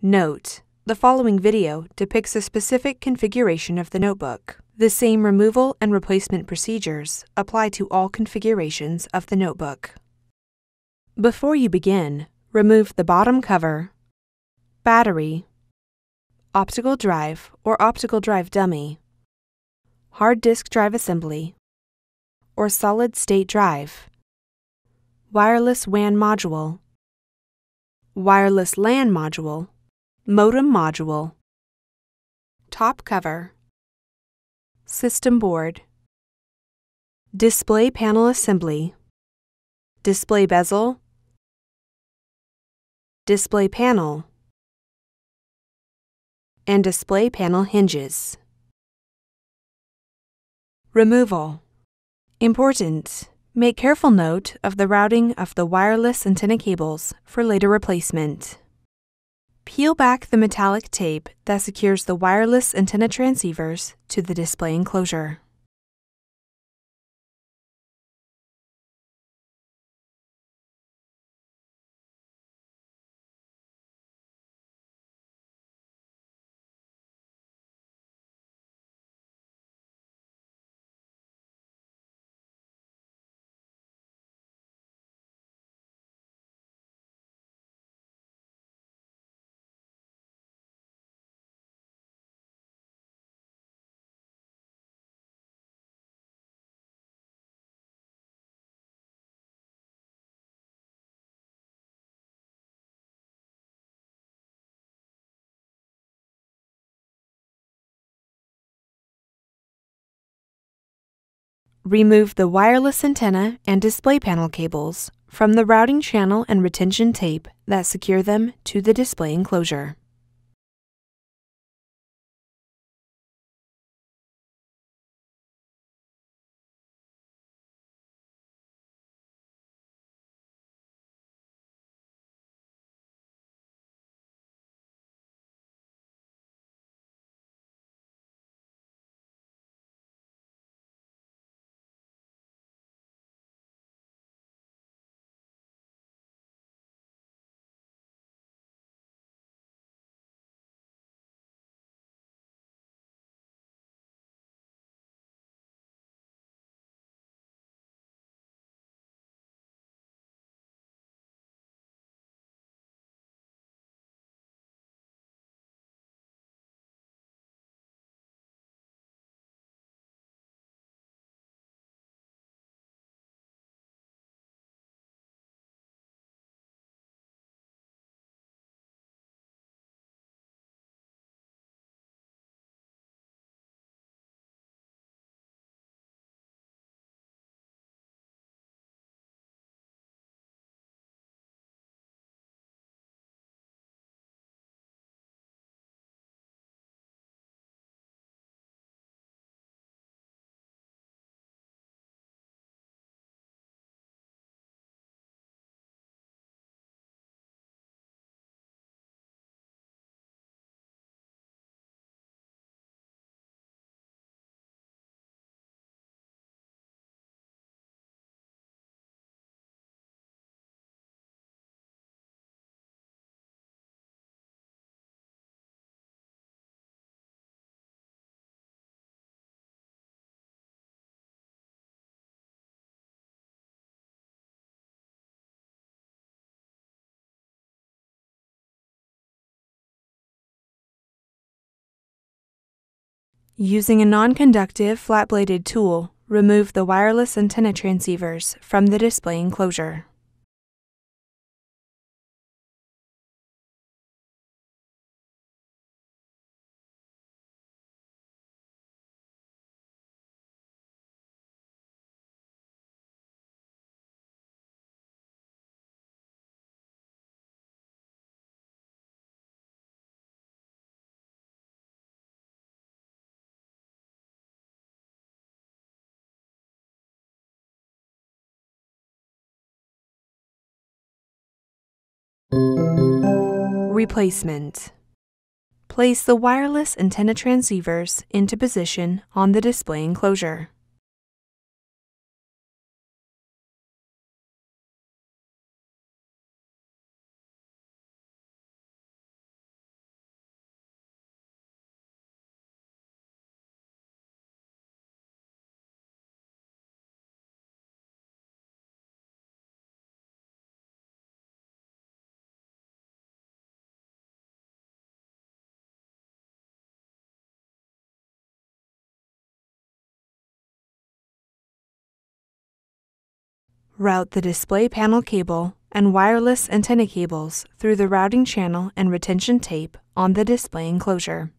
Note: the following video depicts a specific configuration of the notebook. The same removal and replacement procedures apply to all configurations of the notebook. Before you begin, remove the bottom cover, battery, optical drive or optical drive dummy, hard disk drive assembly, or solid-state drive, wireless WAN module, wireless LAN module, modem module, top cover, system board, display panel assembly, display bezel, display panel, and display panel hinges. Removal. Important: make careful note of the routing of the wireless antenna cables for later replacement. Peel back the metallic tape that secures the wireless antenna transceivers to the display enclosure. Remove the wireless antenna and display panel cables from the routing channel and retention tape that secure them to the display enclosure. Using a non-conductive flat-bladed tool, remove the wireless antenna transceivers from the display enclosure. Replacement. Place the wireless antenna transceivers into position on the display enclosure. Route the display panel cable and wireless antenna cables through the routing channel and retention tape on the display enclosure.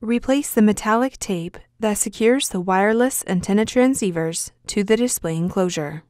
Replace the metallic tape that secures the wireless antenna transceivers to the display enclosure.